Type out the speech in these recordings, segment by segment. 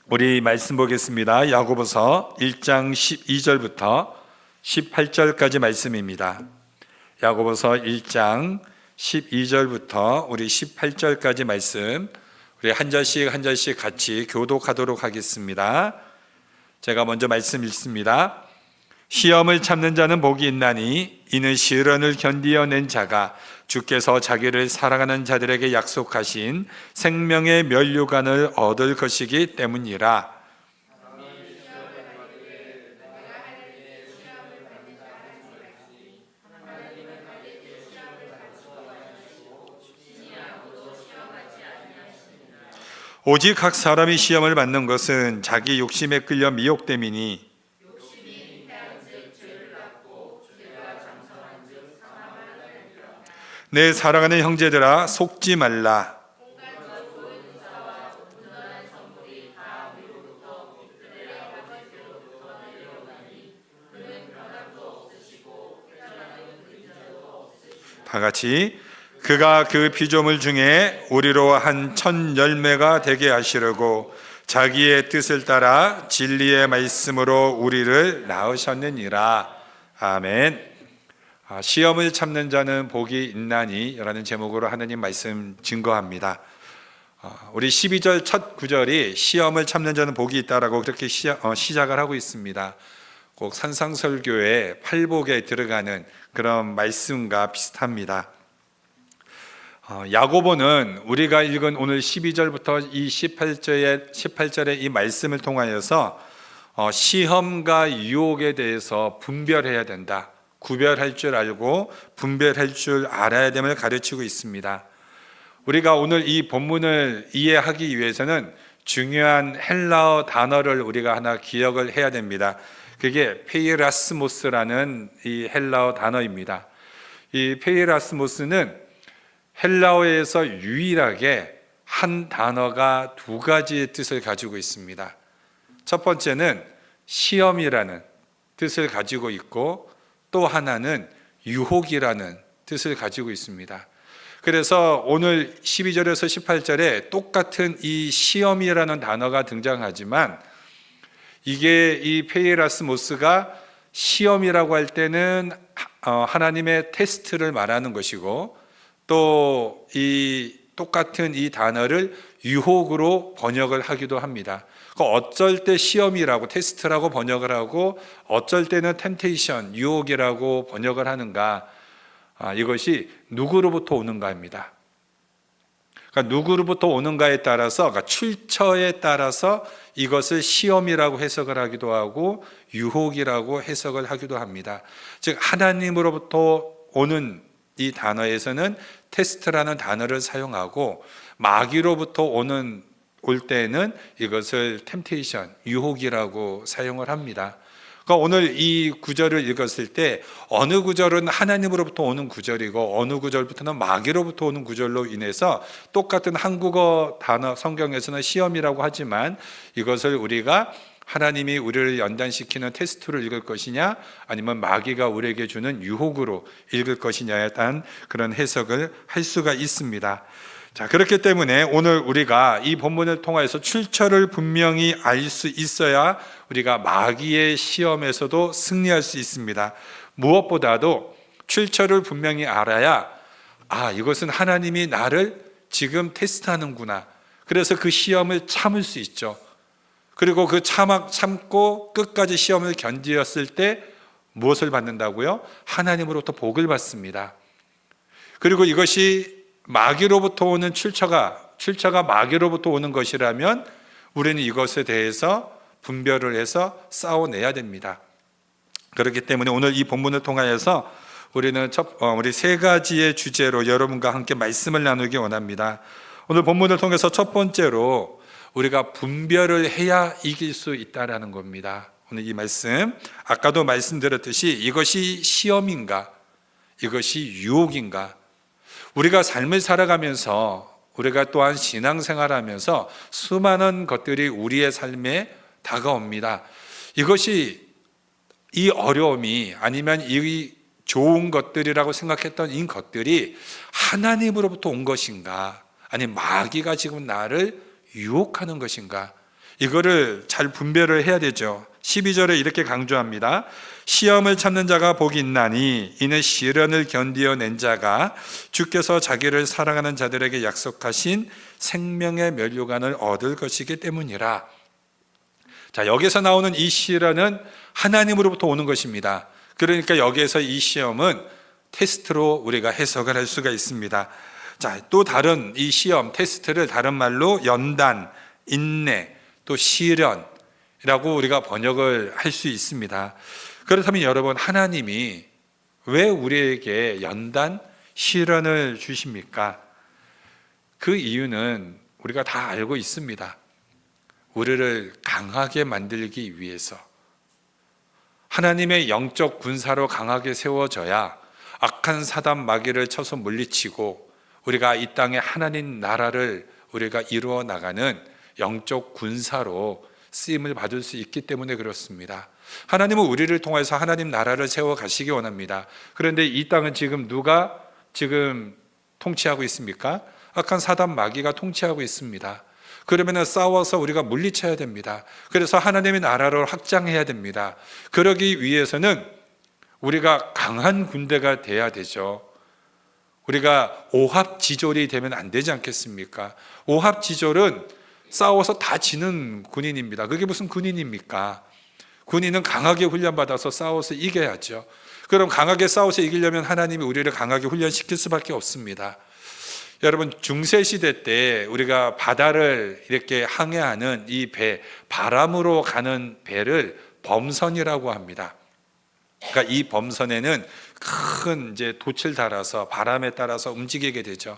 우리 말씀 보겠습니다. 야고보서 1장 12절부터 18절까지 말씀입니다. 야고보서 1장 12절부터 우리 18절까지 말씀, 우리 한 절씩 같이 교독하도록 하겠습니다. 제가 먼저 말씀 읽습니다. 시험을 참는 자는 복이 있나니 이는 시련을 견디어낸 자가 주께서 자기를 사랑하는 자들에게 약속하신 생명의 면류관을 얻을 것이기 때문이라. 오직 각 사람이 시험을 받는 것은 자기 욕심에 끌려 미혹됨이니 내 사랑하는 형제들아 속지 말라. 다 같이 그가 그 피조물 중에 우리로 한 천 열매가 되게 하시려고 자기의 뜻을 따라 진리의 말씀으로 우리를 낳으셨느니라. 아멘. 시험을 참는 자는 복이 있나니 라는 제목으로 하나님 말씀 증거합니다. 우리 12절 첫 구절이 시험을 참는 자는 복이 있다라고 그렇게 시작을 하고 있습니다. 꼭 산상설교의 팔복에 들어가는 그런 말씀과 비슷합니다. 야고보는 우리가 읽은 오늘 12절부터 이 18절의 이 말씀을 통하여서 시험과 유혹에 대해서 분별해야 된다, 구별할 줄 알고 분별할 줄 알아야 됨을 가르치고 있습니다. 우리가 오늘 이 본문을 이해하기 위해서는 중요한 헬라어 단어를 우리가 하나 기억을 해야 됩니다. 그게 페이라스모스라는 이 헬라어 단어입니다. 이 페이라스모스는 헬라어에서 유일하게 한 단어가 두 가지의 뜻을 가지고 있습니다. 첫 번째는 시험이라는 뜻을 가지고 있고 또 하나는 유혹이라는 뜻을 가지고 있습니다. 그래서 오늘 12절에서 18절에 똑같은 이 시험이라는 단어가 등장하지만 이게 이 페이라스모스가 시험이라고 할 때는 하나님의 테스트를 말하는 것이고 또 이 똑같은 이 단어를 유혹으로 번역을 하기도 합니다. 어쩔 때 시험이라고 테스트라고 번역을 하고 어쩔 때는 템테이션, 유혹이라고 번역을 하는가? 이것이 누구로부터 오는가입니다. 그러니까 누구로부터 오는가에 따라서, 그러니까 출처에 따라서 이것을 시험이라고 해석을 하기도 하고 유혹이라고 해석을 하기도 합니다. 즉 하나님으로부터 오는 이 단어에서는 테스트라는 단어를 사용하고 마귀로부터 올 때는 이것을 템테이션, 유혹이라고 사용을 합니다. 그러니까 오늘 이 구절을 읽었을 때 어느 구절은 하나님으로부터 오는 구절이고 어느 구절부터는 마귀로부터 오는 구절로 인해서 똑같은 한국어 단어 성경에서는 시험이라고 하지만 이것을 우리가 하나님이 우리를 연단시키는 테스트로 읽을 것이냐 아니면 마귀가 우리에게 주는 유혹으로 읽을 것이냐에 대한 그런 해석을 할 수가 있습니다. 자, 그렇기 때문에 오늘 우리가 이 본문을 통해서 출처를 분명히 알 수 있어야 우리가 마귀의 시험에서도 승리할 수 있습니다. 무엇보다도 출처를 분명히 알아야 이것은 하나님이 나를 지금 테스트하는구나. 그래서 그 시험을 참을 수 있죠. 그리고 그 참고 끝까지 시험을 견디었을 때 무엇을 받는다고요? 하나님으로부터 복을 받습니다. 그리고 이것이 마귀로부터 오는 출처가 마귀로부터 오는 것이라면 우리는 이것에 대해서 분별을 해서 싸워내야 됩니다. 그렇기 때문에 오늘 이 본문을 통하여서 우리는 우리 세 가지의 주제로 여러분과 함께 말씀을 나누기 원합니다. 오늘 본문을 통해서 첫 번째로 우리가 분별을 해야 이길 수 있다라는 겁니다. 오늘 이 말씀, 아까도 말씀드렸듯이 이것이 시험인가, 이것이 유혹인가. 우리가 삶을 살아가면서 우리가 또한 신앙생활하면서 수많은 것들이 우리의 삶에 다가옵니다. 이것이 이 어려움이 아니면 이 좋은 것들이라고 생각했던 이 것들이 하나님으로부터 온 것인가 아니면 마귀가 지금 나를 유혹하는 것인가, 이거를 잘 분별을 해야 되죠. 12절에 이렇게 강조합니다. 시험을 참는 자가 복이 있나니 이는 시련을 견디어낸 자가 주께서 자기를 사랑하는 자들에게 약속하신 생명의 면류관을 얻을 것이기 때문이라. 자, 여기서 나오는 이 시련은 하나님으로부터 오는 것입니다. 그러니까 여기에서 이 시험은 테스트로 우리가 해석을 할 수가 있습니다. 자, 또 다른 이 시험, 테스트를 다른 말로 연단, 인내, 또 시련이라고 우리가 번역을 할 수 있습니다. 그렇다면 여러분, 하나님이 왜 우리에게 연단, 시련을 주십니까? 그 이유는 우리가 다 알고 있습니다. 우리를 강하게 만들기 위해서. 하나님의 영적 군사로 강하게 세워져야 악한 사단 마귀를 쳐서 물리치고 우리가 이 땅에 하나님 나라를 우리가 이루어 나가는 영적 군사로 쓰임을 받을 수 있기 때문에 그렇습니다. 하나님은 우리를 통해서 하나님 나라를 세워 가시기 원합니다. 그런데 이 땅은 지금 누가 지금 통치하고 있습니까? 악한 사단 마귀가 통치하고 있습니다. 그러면 싸워서 우리가 물리쳐야 됩니다. 그래서 하나님의 나라를 확장해야 됩니다. 그러기 위해서는 우리가 강한 군대가 돼야 되죠. 우리가 오합지졸이 되면 안 되지 않겠습니까? 오합지졸은 싸워서 다 지는 군인입니다. 그게 무슨 군인입니까? 군인은 강하게 훈련받아서 싸워서 이겨야죠. 그럼 강하게 싸워서 이기려면 하나님이 우리를 강하게 훈련시킬 수밖에 없습니다. 여러분, 중세시대 때 우리가 바다를 이렇게 항해하는 이 배, 바람으로 가는 배를 범선이라고 합니다. 그러니까 이 범선에는 큰 이제 돛을 달아서 바람에 따라서 움직이게 되죠.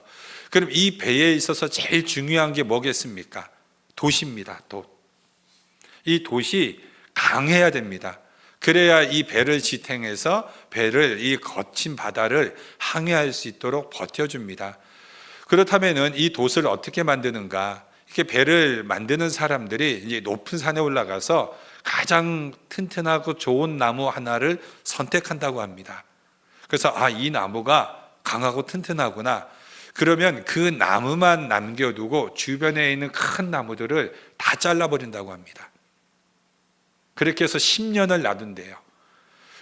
그럼 이 배에 있어서 제일 중요한 게 뭐겠습니까? 돛입니다. 돛. 이 돛이 강해야 됩니다. 그래야 이 배를 지탱해서 배를 이 거친 바다를 항해할 수 있도록 버텨줍니다. 그렇다면은 이 돛을 어떻게 만드는가? 이렇게 배를 만드는 사람들이 이제 높은 산에 올라가서 가장 튼튼하고 좋은 나무 하나를 선택한다고 합니다. 그래서 이 나무가 강하고 튼튼하구나. 그러면 그 나무만 남겨두고 주변에 있는 큰 나무들을 다 잘라버린다고 합니다. 그렇게 해서 10년을 놔둔대요.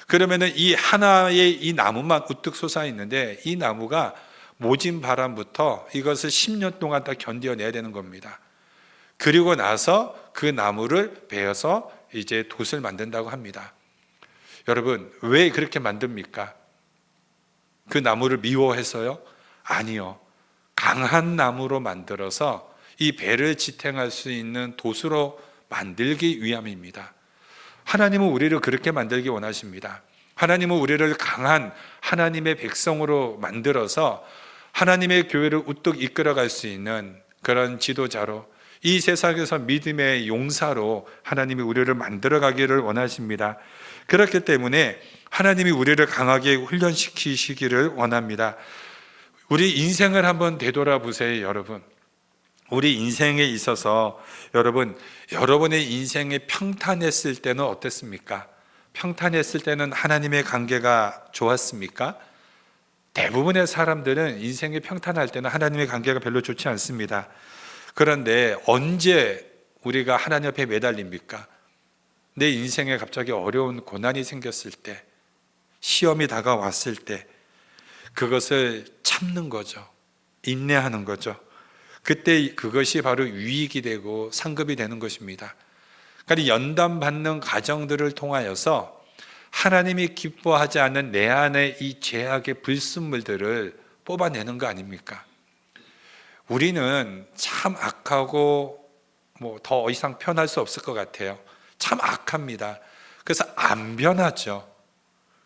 그러면은 이 하나의 이 나무만 우뚝 솟아 있는데 이 나무가 모진 바람부터 이것을 10년 동안 다 견뎌내야 되는 겁니다. 그리고 나서 그 나무를 베어서 이제 돛을 만든다고 합니다. 여러분, 왜 그렇게 만듭니까? 그 나무를 미워해서요? 아니요. 강한 나무로 만들어서 이 배를 지탱할 수 있는 돛으로 만들기 위함입니다. 하나님은 우리를 그렇게 만들기 원하십니다. 하나님은 우리를 강한 하나님의 백성으로 만들어서 하나님의 교회를 우뚝 이끌어갈 수 있는 그런 지도자로, 이 세상에서 믿음의 용사로 하나님이 우리를 만들어가기를 원하십니다. 그렇기 때문에 하나님이 우리를 강하게 훈련시키시기를 원합니다. 우리 인생을 한번 되돌아보세요, 여러분. 우리 인생에 있어서 여러분의 인생이 평탄했을 때는 어땠습니까? 평탄했을 때는 하나님의 관계가 좋았습니까? 대부분의 사람들은 인생이 평탄할 때는 하나님의 관계가 별로 좋지 않습니다. 그런데 언제 우리가 하나님 앞에 매달립니까? 내 인생에 갑자기 어려운 고난이 생겼을 때, 시험이 다가왔을 때 그것을 참는 거죠. 인내하는 거죠. 그때 그것이 바로 유익이 되고 상급이 되는 것입니다. 그러니까 연단받는 과정들을 통하여서 하나님이 기뻐하지 않는 내 안에 이 죄악의 불순물들을 뽑아내는 거 아닙니까? 우리는 참 악하고 더 이상 편할 수 없을 것 같아요. 참 악합니다. 그래서 안 변하죠.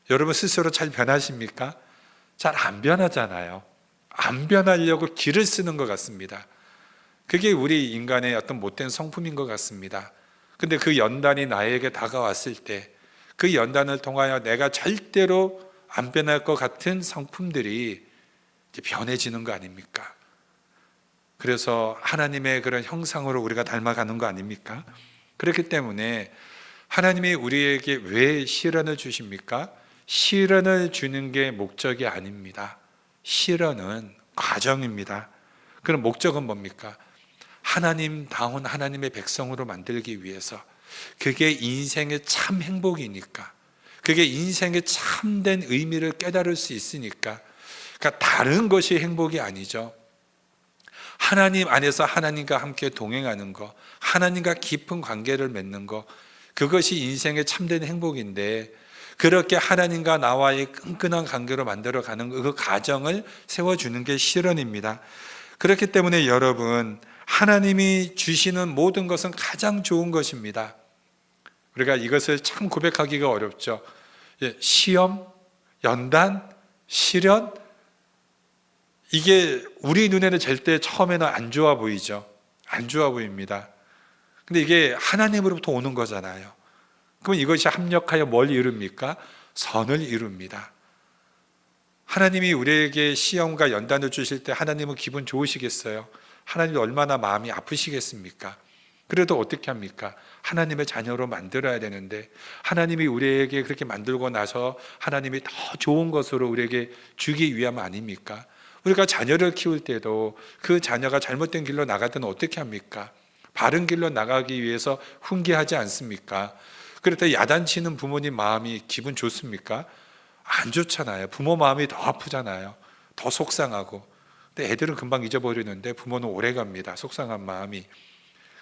여러분 스스로 잘 변하십니까? 잘 안 변하잖아요. 안 변하려고 길을 쓰는 것 같습니다. 그게 우리 인간의 어떤 못된 성품인 것 같습니다. 근데 그 연단이 나에게 다가왔을 때 그 연단을 통하여 내가 절대로 안 변할 것 같은 성품들이 이제 변해지는 거 아닙니까? 그래서 하나님의 그런 형상으로 우리가 닮아가는 거 아닙니까? 그렇기 때문에 하나님이 우리에게 왜 시련을 주십니까? 시련을 주는 게 목적이 아닙니다. 시련은 과정입니다. 그럼 목적은 뭡니까? 하나님다운 하나님의 백성으로 만들기 위해서, 그게 인생의 참 행복이니까, 그게 인생의 참된 의미를 깨달을 수 있으니까. 그러니까 다른 것이 행복이 아니죠. 하나님 안에서 하나님과 함께 동행하는 거, 하나님과 깊은 관계를 맺는 거, 그것이 인생의 참된 행복인데, 그렇게 하나님과 나와의 끈끈한 관계로 만들어가는 그 가정을 세워주는 게 실현입니다. 그렇기 때문에 여러분, 하나님이 주시는 모든 것은 가장 좋은 것입니다. 우리가 이것을 참 고백하기가 어렵죠. 시험, 연단, 시련, 이게 우리 눈에는 절대 처음에는 안 좋아 보이죠. 안 좋아 보입니다. 근데 이게 하나님으로부터 오는 거잖아요. 그럼 이것이 합력하여 뭘 이룹니까? 선을 이룹니다. 하나님이 우리에게 시험과 연단을 주실 때 하나님은 기분 좋으시겠어요? 하나님이 얼마나 마음이 아프시겠습니까? 그래도 어떻게 합니까? 하나님의 자녀로 만들어야 되는데, 하나님이 우리에게 그렇게 만들고 나서 하나님이 더 좋은 것으로 우리에게 주기 위함 아닙니까? 우리가 자녀를 키울 때도 그 자녀가 잘못된 길로 나가든 어떻게 합니까? 바른 길로 나가기 위해서 훈계하지 않습니까? 그럴 야단치는 부모님 마음이 기분 좋습니까? 안 좋잖아요. 부모 마음이 더 아프잖아요. 더 속상하고. 근데 애들은 금방 잊어버리는데 부모는 오래 갑니다. 속상한 마음이.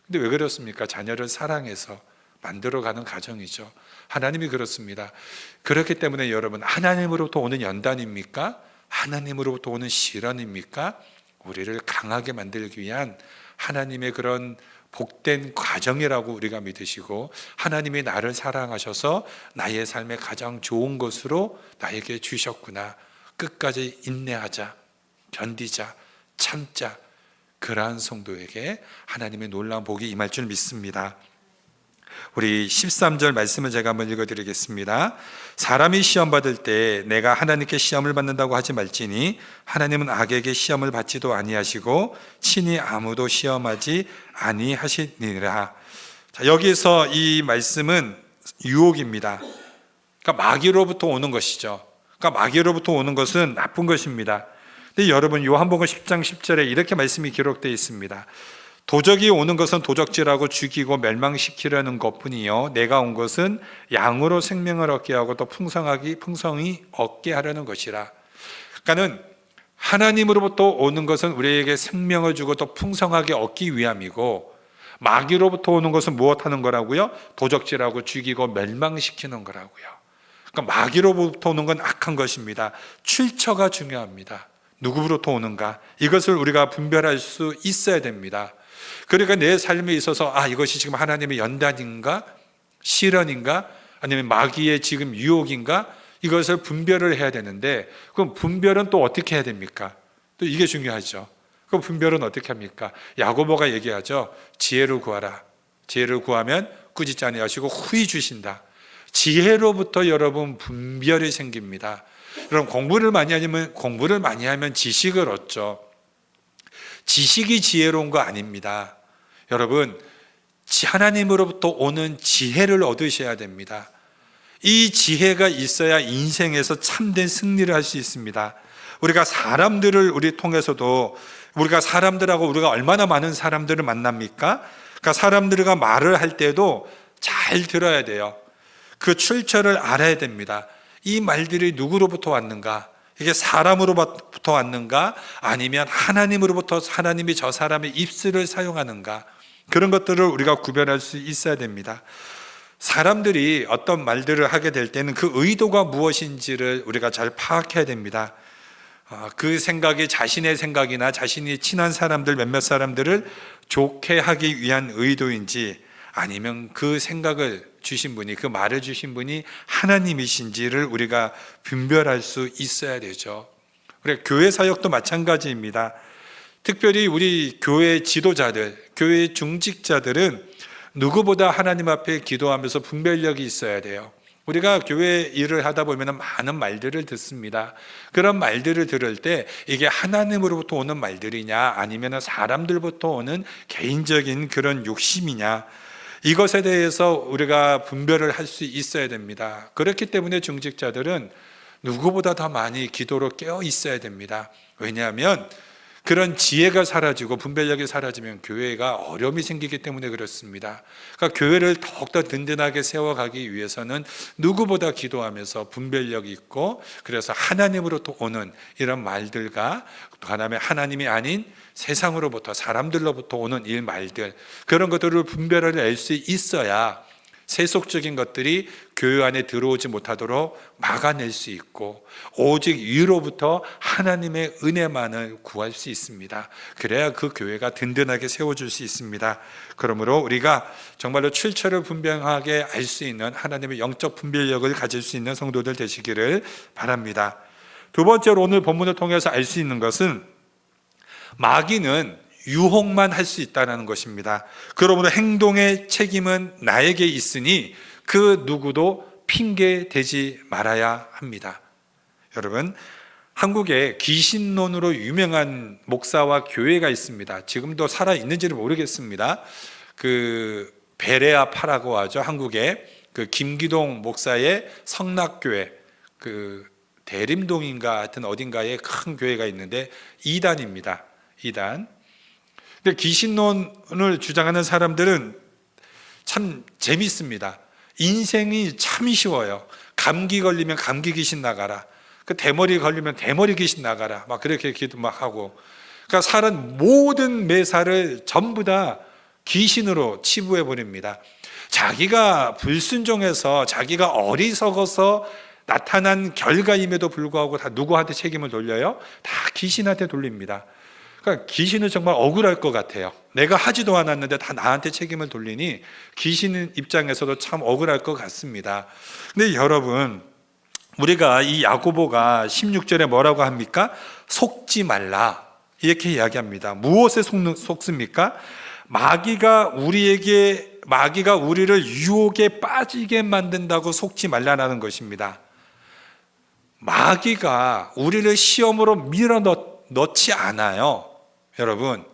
근데 왜 그렇습니까? 자녀를 사랑해서 만들어가는 가정이죠. 하나님이 그렇습니다. 그렇기 때문에 여러분, 하나님으로부터 오는 연단입니까? 하나님으로부터 오는 시련입니까? 우리를 강하게 만들기 위한 하나님의 그런 복된 과정이라고 우리가 믿으시고, 하나님이 나를 사랑하셔서 나의 삶에 가장 좋은 것으로 나에게 주셨구나, 끝까지 인내하자, 견디자, 참자, 그러한 성도에게 하나님의 놀라운 복이 임할 줄 믿습니다. 우리 13절 말씀을 제가 한번 읽어드리겠습니다. 사람이 시험 받을 때 내가 하나님께 시험을 받는다고 하지 말지니 하나님은 악에게 시험을 받지도 아니하시고 친히 아무도 시험하지 아니하시니라. 자, 여기서 이 말씀은 유혹입니다. 그러니까 마귀로부터 오는 것이죠. 그러니까 마귀로부터 오는 것은 나쁜 것입니다. 근데 여러분, 요한복음 10장 10절에 이렇게 말씀이 기록되어 있습니다. 도적이 오는 것은 도적질하고 죽이고 멸망시키려는 것뿐이요 내가 온 것은 양으로 생명을 얻게 하고 또 풍성히 얻게 하려는 것이라. 그러니까는 하나님으로부터 오는 것은 우리에게 생명을 주고 또 풍성하게 얻기 위함이고, 마귀로부터 오는 것은 무엇하는 거라고요? 도적질하고 죽이고 멸망시키는 거라고요. 그러니까 마귀로부터 오는 건 악한 것입니다. 출처가 중요합니다. 누구로부터 오는가? 이것을 우리가 분별할 수 있어야 됩니다. 그러니까 내 삶에 있어서 이것이 지금 하나님의 연단인가? 시련인가? 아니면 마귀의 지금 유혹인가? 이것을 분별을 해야 되는데, 그럼 분별은 또 어떻게 해야 됩니까? 또 이게 중요하죠. 그럼 분별은 어떻게 합니까? 야고보가 얘기하죠. 지혜를 구하라. 지혜를 구하면 꾸짖지 아니하시고 후히 주신다. 지혜로부터 여러분 분별이 생깁니다. 여러분, 공부를 많이 하면 지식을 얻죠. 지식이 지혜로운 거 아닙니다. 여러분, 하나님으로부터 오는 지혜를 얻으셔야 됩니다. 이 지혜가 있어야 인생에서 참된 승리를 할 수 있습니다. 우리가 사람들을 우리 통해서도 우리가 얼마나 많은 사람들을 만납니까? 그러니까 사람들과 말을 할 때도 잘 들어야 돼요. 그 출처를 알아야 됩니다. 이 말들이 누구로부터 왔는가? 이게 사람으로부터 왔는가? 아니면 하나님으로부터 하나님이 저 사람의 입술을 사용하는가? 그런 것들을 우리가 구별할 수 있어야 됩니다. 사람들이 어떤 말들을 하게 될 때는 그 의도가 무엇인지를 우리가 잘 파악해야 됩니다. 그 생각이 자신의 생각이나 자신이 친한 사람들 몇몇 사람들을 좋게 하기 위한 의도인지, 아니면 그 생각을 주신 분이, 그 말을 주신 분이 하나님이신지를 우리가 분별할 수 있어야 되죠. 우리 교회 사역도 마찬가지입니다. 특별히 우리 교회 지도자들, 교회 중직자들은 누구보다 하나님 앞에 기도하면서 분별력이 있어야 돼요. 우리가 교회 일을 하다 보면 많은 말들을 듣습니다. 그런 말들을 들을 때 이게 하나님으로부터 오는 말들이냐, 아니면 사람들부터 오는 개인적인 그런 욕심이냐, 이것에 대해서 우리가 분별을 할 수 있어야 됩니다. 그렇기 때문에 중직자들은 누구보다 더 많이 기도로 깨어 있어야 됩니다. 왜냐하면 그런 지혜가 사라지고 분별력이 사라지면 교회가 어려움이 생기기 때문에 그렇습니다. 그러니까 교회를 더욱더 든든하게 세워가기 위해서는 누구보다 기도하면서 분별력이 있고, 그래서 하나님으로부터 오는 이런 말들과 그다음에 하나님이 아닌 세상으로부터, 사람들로부터 오는 이 말들, 그런 것들을 분별을 낼 수 있어야 세속적인 것들이 교회 안에 들어오지 못하도록 막아낼 수 있고, 오직 위로부터 하나님의 은혜만을 구할 수 있습니다. 그래야 그 교회가 든든하게 세워줄 수 있습니다. 그러므로 우리가 정말로 출처를 분명하게 알 수 있는 하나님의 영적 분별력을 가질 수 있는 성도들 되시기를 바랍니다. 두 번째로 오늘 본문을 통해서 알 수 있는 것은 마귀는 유혹만 할 수 있다는 것입니다. 그러므로 행동의 책임은 나에게 있으니 그 누구도 핑계 대지 말아야 합니다. 여러분, 한국에 귀신론으로 유명한 목사와 교회가 있습니다. 지금도 살아 있는지는 모르겠습니다. 그 베레아파라고 하죠. 한국에 그 김기동 목사의 성락교회, 그 대림동인가 하여튼 어딘가에 큰 교회가 있는데 이단입니다. 이단. 근데 귀신론을 주장하는 사람들은 참 재밌습니다. 인생이 참 쉬워요. 감기 걸리면 감기 귀신 나가라. 그 대머리 걸리면 대머리 귀신 나가라. 막 그렇게 기도 막 하고. 그러니까 사는 모든 매사를 전부 다 귀신으로 치부해 버립니다. 자기가 불순종해서, 자기가 어리석어서 나타난 결과임에도 불구하고 다 누구한테 책임을 돌려요? 다 귀신한테 돌립니다. 그러니까 귀신은 정말 억울할 것 같아요. 내가 하지도 않았는데 다 나한테 책임을 돌리니 귀신 입장에서도 참 억울할 것 같습니다. 근데 여러분, 우리가 이 야고보가 16절에 뭐라고 합니까? 속지 말라 이렇게 이야기합니다. 무엇에 속습니까? 마귀가 우리를 유혹에 빠지게 만든다고 속지 말라는 것입니다. 마귀가 우리를 시험으로 밀어넣지 않아요. 여러분,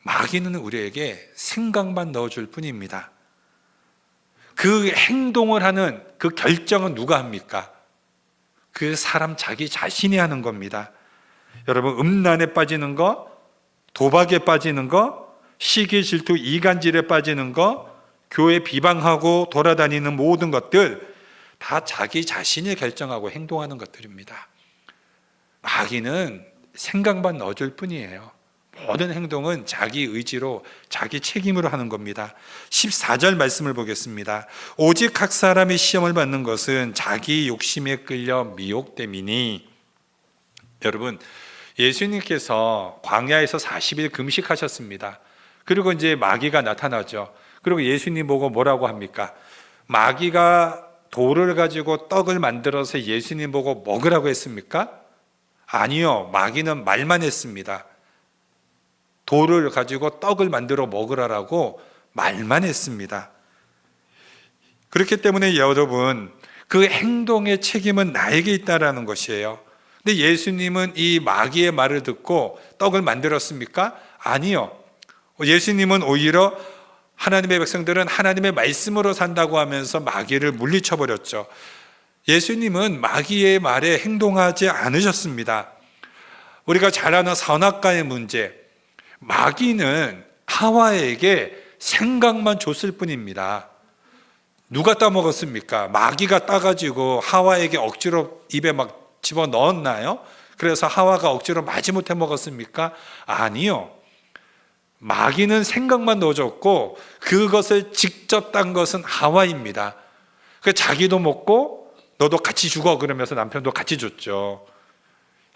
마귀는 우리에게 생각만 넣어줄 뿐입니다. 그 행동을 하는 그 결정은 누가 합니까? 그 사람 자기 자신이 하는 겁니다. 여러분, 음란에 빠지는 거, 도박에 빠지는 거, 시기, 질투, 이간질에 빠지는 거, 교회 비방하고 돌아다니는 모든 것들 다 자기 자신이 결정하고 행동하는 것들입니다. 마귀는 생각만 넣어줄 뿐이에요. 모든 행동은 자기 의지로, 자기 책임으로 하는 겁니다. 14절 말씀을 보겠습니다. 오직 각 사람이 시험을 받는 것은 자기 욕심에 끌려 미혹됨이니. 여러분, 예수님께서 광야에서 40일 금식하셨습니다. 그리고 이제 마귀가 나타나죠. 그리고 예수님 보고 뭐라고 합니까? 마귀가 돌을 가지고 떡을 만들어서 예수님 보고 먹으라고 했습니까? 아니요, 마귀는 말만 했습니다. 돌을 가지고 떡을 만들어 먹으라고 말만 했습니다. 그렇기 때문에 여러분, 그 행동의 책임은 나에게 있다라는 것이에요. 근데 예수님은 이 마귀의 말을 듣고 떡을 만들었습니까? 아니요. 예수님은 오히려 하나님의 백성들은 하나님의 말씀으로 산다고 하면서 마귀를 물리쳐버렸죠. 예수님은 마귀의 말에 행동하지 않으셨습니다. 우리가 잘 아는 선악과의 문제, 마귀는 하와에게 생각만 줬을 뿐입니다. 누가 따먹었습니까? 마귀가 따가지고 하와에게 억지로 입에 막 집어넣었나요? 그래서 하와가 억지로 마지못해 먹었습니까? 아니요. 마귀는 생각만 넣어줬고 그것을 직접 딴 것은 하와입니다. 자기도 먹고 너도 같이 죽어 그러면서 남편도 같이 줬죠.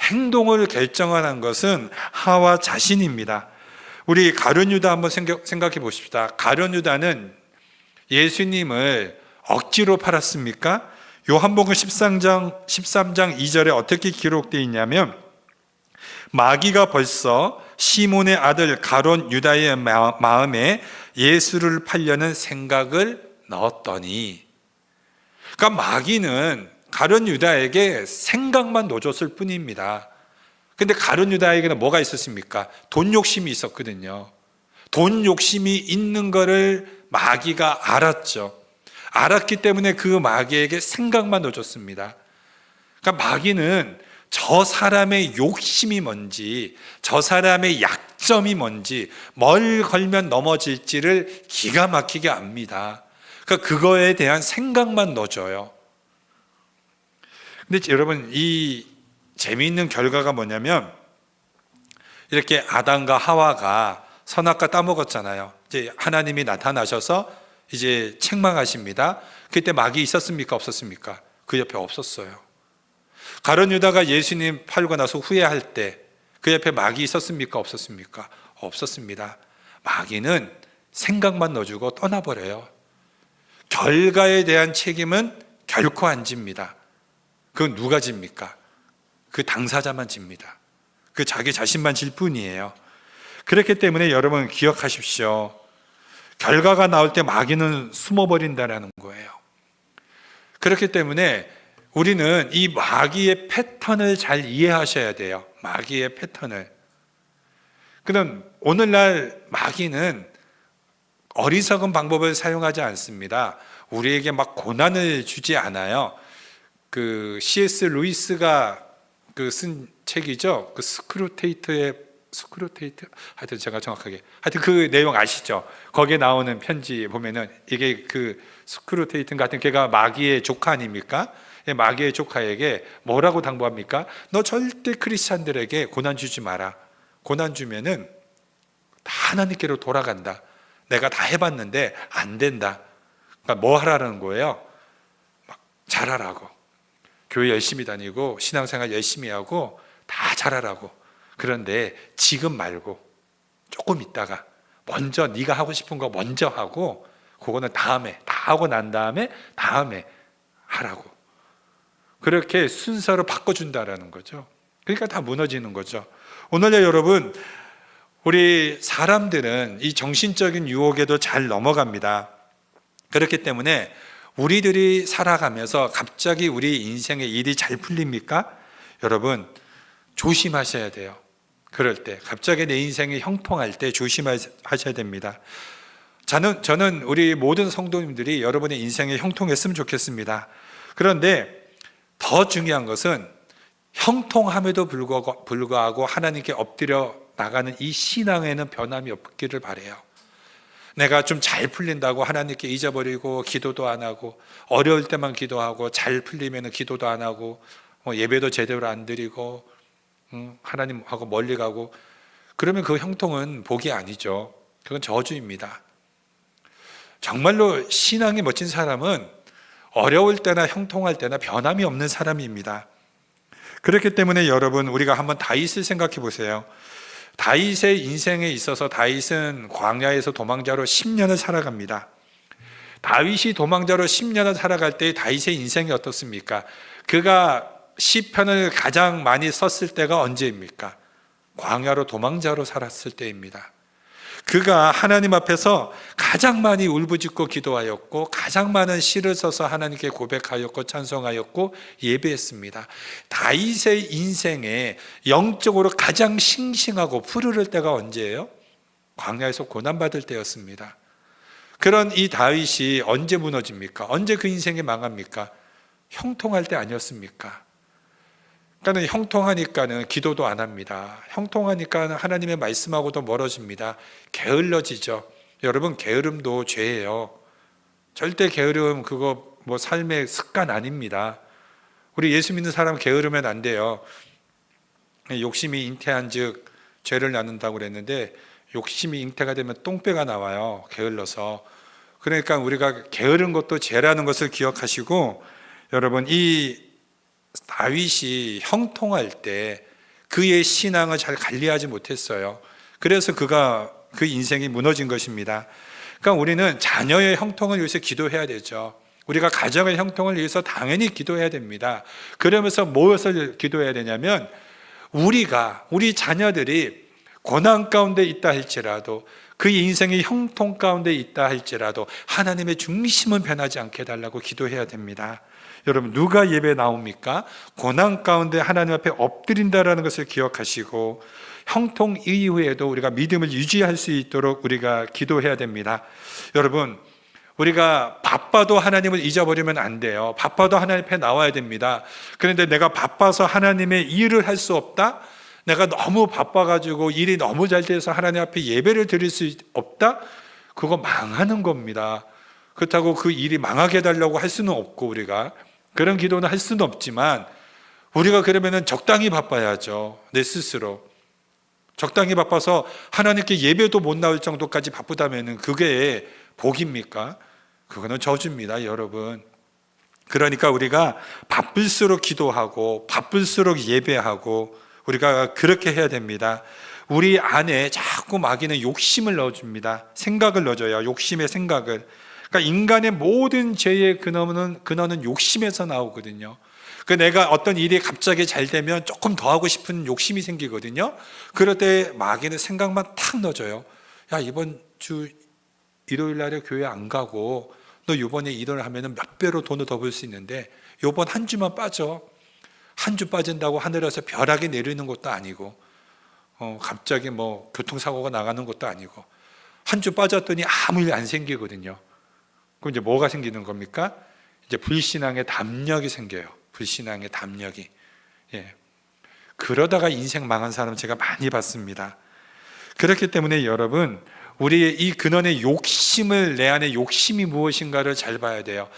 행동을 결정하는 것은 하와 자신입니다. 우리 가룟 유다 한번 생각해 보십시다. 가룟 유다는 예수님을 억지로 팔았습니까? 요한복음 13장 2절에 어떻게 기록되어 있냐면, 마귀가 벌써 시몬의 아들 가룟 유다의 마음에 예수를 팔려는 생각을 넣었더니, 그러니까 마귀는 가룟 유다에게 생각만 넣어줬을 뿐입니다. 근데 가룟 유다에게는 뭐가 있었습니까? 돈 욕심이 있었거든요. 돈 욕심이 있는 거를 마귀가 알았죠. 알았기 때문에 그 마귀에게 생각만 넣어줬습니다. 그러니까 마귀는 저 사람의 욕심이 뭔지, 저 사람의 약점이 뭔지, 뭘 걸면 넘어질지를 기가 막히게 압니다. 그러니까 그거에 대한 생각만 넣어줘요. 근데 여러분, 이 재미있는 결과가 뭐냐면, 이렇게 아담과 하와가 선악과 따먹었잖아요. 이제 하나님이 나타나셔서 이제 책망하십니다. 그때 마귀 있었습니까? 없었습니까? 그 옆에 없었어요. 가룟 유다가 예수님 팔고 나서 후회할 때 그 옆에 마귀 있었습니까? 없었습니까? 없었습니다. 마귀는 생각만 넣어주고 떠나버려요. 결과에 대한 책임은 결코 안 집니다. 그건 누가 집니까? 그 당사자만 집니다. 그 자기 자신만 질 뿐이에요. 그렇기 때문에 여러분 기억하십시오. 결과가 나올 때 마귀는 숨어버린다는 거예요. 그렇기 때문에 우리는 이 마귀의 패턴을 잘 이해하셔야 돼요. 마귀의 패턴을. 그럼 오늘날 마귀는 어리석은 방법을 사용하지 않습니다. 우리에게 막 고난을 주지 않아요. 그 C.S. 루이스가 그 쓴 책이죠. 그 스크루테이트 하여튼 제가 정확하게 하여튼 그 내용 아시죠? 거기에 나오는 편지 보면은 이게 그 스크루테이트 같은 걔가 마귀의 조카 아닙니까? 마귀의 조카에게 뭐라고 당부합니까? 너 절대 크리스찬들에게 고난 주지 마라. 고난 주면은 다 하나님께로 돌아간다. 내가 다 해봤는데 안 된다. 그러니까 뭐 하라는 거예요? 막 잘하라고. 교회 열심히 다니고 신앙생활 열심히 하고 다 잘하라고. 그런데 지금 말고 조금 있다가 먼저 네가 하고 싶은 거 먼저 하고 그거는 다음에 다 하고 난 다음에 하라고. 그렇게 순서로 바꿔준다라는 거죠. 그러니까 다 무너지는 거죠. 오늘날 여러분, 우리 사람들은 이 정신적인 유혹에도 잘 넘어갑니다. 그렇기 때문에 우리들이 살아가면서 갑자기 우리 인생의 일이 잘 풀립니까? 여러분 조심하셔야 돼요. 그럴 때 갑자기 내 인생이 형통할 때 조심하셔야 됩니다. 저는 우리 모든 성도님들이 여러분의 인생이 형통했으면 좋겠습니다. 그런데 더 중요한 것은 형통함에도 불구하고 하나님께 엎드려 나가는 이 신앙에는 변함이 없기를 바라요. 내가 좀 잘 풀린다고 하나님께 잊어버리고 기도도 안 하고 어려울 때만 기도하고 잘 풀리면 기도도 안 하고 예배도 제대로 안 드리고 하나님하고 멀리 가고 그러면 그 형통은 복이 아니죠. 그건 저주입니다. 정말로 신앙이 멋진 사람은 어려울 때나 형통할 때나 변함이 없는 사람입니다. 그렇기 때문에 여러분 우리가 한번 다윗을 생각해 보세요. 다윗의 인생에 있어서 다윗은 광야에서 도망자로 10년을 살아갑니다. 다윗이 도망자로 10년을 살아갈 때 다윗의 인생이 어떻습니까? 그가 시편을 가장 많이 썼을 때가 언제입니까? 광야로 도망자로 살았을 때입니다. 그가 하나님 앞에서 가장 많이 울부짖고 기도하였고 가장 많은 시를 써서 하나님께 고백하였고 찬송하였고 예배했습니다. 다윗의 인생에 영적으로 가장 싱싱하고 푸르를 때가 언제예요? 광야에서 고난받을 때였습니다. 그런 이 다윗이 언제 무너집니까? 언제 그 인생이 망합니까? 형통할 때 아니었습니까? 그러니까 형통하니까는 기도도 안 합니다. 형통하니까 하나님의 말씀하고도 멀어집니다. 게을러지죠. 여러분 게으름도 죄예요. 절대 게으름 그거 뭐 삶의 습관 아닙니다. 우리 예수 믿는 사람 게으르면 안 돼요. 욕심이 잉태한즉 죄를 낳는다고 그랬는데 욕심이 잉태가 되면 똥배가 나와요. 게을러서. 그러니까 우리가 게으른 것도 죄라는 것을 기억하시고 여러분 이 다윗이 형통할 때 그의 신앙을 잘 관리하지 못했어요. 그래서 그가 그 인생이 무너진 것입니다. 그러니까 우리는 자녀의 형통을 위해서 기도해야 되죠. 우리가 가정의 형통을 위해서 당연히 기도해야 됩니다. 그러면서 무엇을 기도해야 되냐면 우리 자녀들이 고난 가운데 있다 할지라도 그 인생의 형통 가운데 있다 할지라도 하나님의 중심은 변하지 않게 해달라고 기도해야 됩니다. 여러분 누가 예배 나옵니까? 고난 가운데 하나님 앞에 엎드린다라는 것을 기억하시고 형통 이후에도 우리가 믿음을 유지할 수 있도록 우리가 기도해야 됩니다. 여러분 우리가 바빠도 하나님을 잊어버리면 안 돼요. 바빠도 하나님 앞에 나와야 됩니다. 그런데 내가 바빠서 하나님의 일을 할 수 없다? 내가 너무 바빠가지고 일이 너무 잘 돼서 하나님 앞에 예배를 드릴 수 없다? 그거 망하는 겁니다. 그렇다고 그 일이 망하게 해달라고 할 수는 없고, 우리가 그런 기도는 할 수는 없지만, 우리가 그러면은 적당히 바빠야죠. 내 스스로 적당히 바빠서 하나님께 예배도 못 나올 정도까지 바쁘다면은 그게 복입니까? 그거는 저주입니다, 여러분. 그러니까 우리가 바쁠수록 기도하고 바쁠수록 예배하고 우리가 그렇게 해야 됩니다. 우리 안에 자꾸 마귀는 욕심을 넣어줍니다. 생각을 넣어줘요. 욕심의 생각을. 그러니까 인간의 모든 죄의 근원은 욕심에서 나오거든요. 그 내가 어떤 일이 갑자기 잘 되면 조금 더 하고 싶은 욕심이 생기거든요. 그럴 때 마귀는 생각만 탁 넣어줘요. 야, 이번 주 일요일 날에 교회 안 가고 너 이번에 일을 하면 몇 배로 돈을 더 벌 수 있는데 이번 한 주만 빠져. 한 주 빠진다고 하늘에서 벼락이 내리는 것도 아니고 갑자기 뭐 교통사고가 나가는 것도 아니고 한 주 빠졌더니 아무 일 안 생기거든요. 그럼 이제 뭐가 생기는 겁니까? 이제 불신앙의 담력이 생겨요. 불신앙의 담력이. 예. 그러다가 인생 망한 사람 제가 많이 봤습니다. 그렇기 때문에 여러분, 우리의 이 근원의 욕심을, 내 안에 욕심이 무엇인가를 잘 봐야 돼요.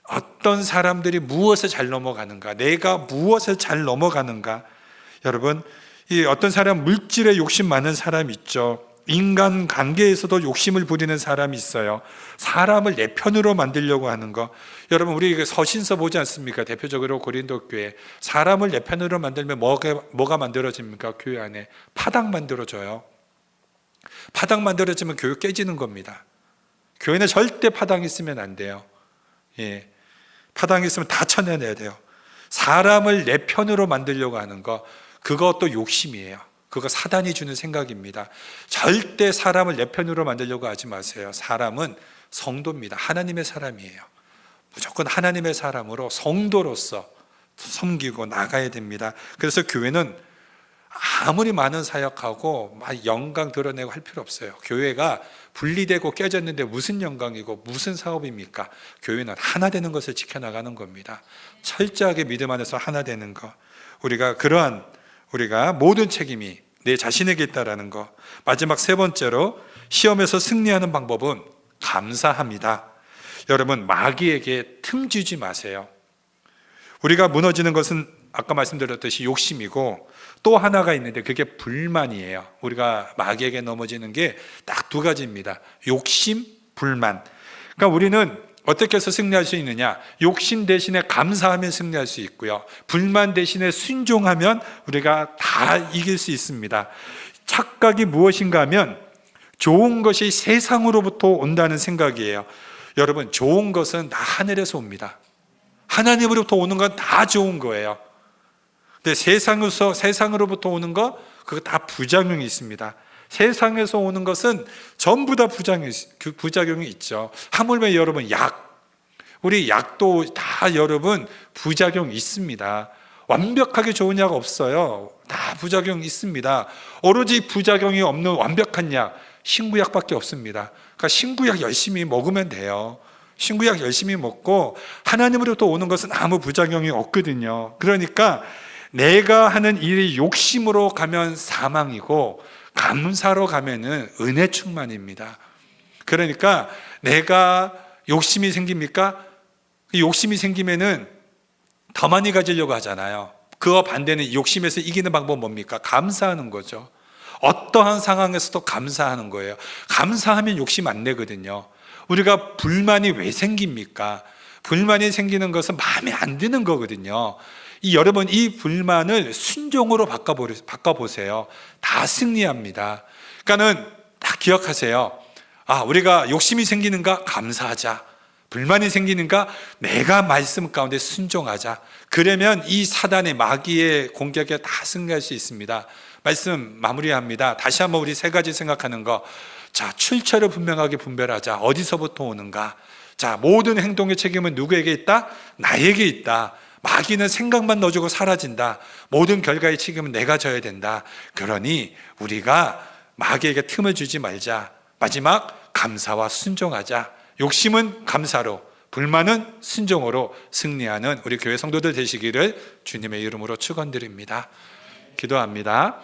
어떤 사람들이 무엇을 잘 넘어가는가, 내가 무엇을 잘 넘어가는가. 여러분, 이 어떤 사람 물질에 욕심 많은 사람 있죠. 인간 관계에서도 욕심을 부리는 사람이 있어요. 사람을 내 편으로 만들려고 하는 거. 여러분, 우리 서신서 보지 않습니까? 대표적으로 고린도 교회. 사람을 내 편으로 만들면 뭐가 만들어집니까? 교회 안에 파당 만들어져요. 파당 만들어지면 교회 깨지는 겁니다. 교회는 절대 파당이 있으면 안 돼요. 예. 파당이 있으면 다 쳐내야 돼요. 사람을 내 편으로 만들려고 하는 거, 그것도 욕심이에요. 그거 사단이 주는 생각입니다. 절대 사람을 내 편으로 만들려고 하지 마세요. 사람은 성도입니다. 하나님의 사람이에요. 무조건 하나님의 사람으로 성도로서 섬기고 나가야 됩니다. 그래서 교회는 아무리 많은 사역하고 막 영광 드러내고 할 필요 없어요. 교회가 분리되고 깨졌는데 무슨 영광이고 무슨 사업입니까? 교회는 하나 되는 것을 지켜나가는 겁니다. 철저하게 믿음 안에서 하나 되는 것. 우리가 모든 책임이 내 자신에게 있다라는 것. 마지막 세 번째로, 시험에서 승리하는 방법은 감사합니다. 여러분, 마귀에게 틈 주지 마세요. 우리가 무너지는 것은 아까 말씀드렸듯이 욕심이고, 또 하나가 있는데 그게 불만이에요. 우리가 마귀에게 넘어지는 게 딱 두 가지입니다. 욕심, 불만. 그러니까 우리는 어떻게 해서 승리할 수 있느냐? 욕심 대신에 감사하면 승리할 수 있고요. 불만 대신에 순종하면 우리가 다 이길 수 있습니다. 착각이 무엇인가 하면 좋은 것이 세상으로부터 온다는 생각이에요. 여러분, 좋은 것은 다 하늘에서 옵니다. 하나님으로부터 오는 건 다 좋은 거예요. 근데 세상으로부터 오는 거, 그거 다 부작용이 있습니다. 세상에서 오는 것은 전부 다 부작용이 있죠. 하물며 여러분, 우리 약도 다 여러분 부작용이 있습니다. 완벽하게 좋은 약 없어요. 다 부작용이 있습니다. 오로지 부작용이 없는 완벽한 약, 신구약밖에 없습니다. 그러니까 신구약 열심히 먹으면 돼요. 신구약 열심히 먹고 하나님으로부터 오는 것은 아무 부작용이 없거든요. 그러니까 내가 하는 일이 욕심으로 가면 사망이고, 감사로 가면은 은혜 충만입니다. 그러니까 내가 욕심이 생깁니까? 욕심이 생기면은 더 많이 가지려고 하잖아요. 그와 반대는 욕심에서 이기는 방법은 뭡니까? 감사하는 거죠. 어떠한 상황에서도 감사하는 거예요. 감사하면 욕심 안 내거든요. 우리가 불만이 왜 생깁니까? 불만이 생기는 것은 마음에 안 드는 거거든요. 여러분, 이 불만을 순종으로 바꿔보세요. 다 승리합니다. 그러니까는 딱 기억하세요. 우리가 욕심이 생기는가? 감사하자. 불만이 생기는가? 내가 말씀 가운데 순종하자. 그러면 이 사단의 마귀의 공격에 다 승리할 수 있습니다. 말씀 마무리합니다. 다시 한번 우리 세 가지 생각하는 거. 자, 출처를 분명하게 분별하자. 어디서부터 오는가? 자, 모든 행동의 책임은 누구에게 있다? 나에게 있다. 마귀는 생각만 넣어주고 사라진다. 모든 결과의 책임은 내가 져야 된다. 그러니 우리가 마귀에게 틈을 주지 말자. 마지막, 감사와 순종하자. 욕심은 감사로, 불만은 순종으로 승리하는 우리 교회 성도들 되시기를 주님의 이름으로 축원드립니다. 기도합니다.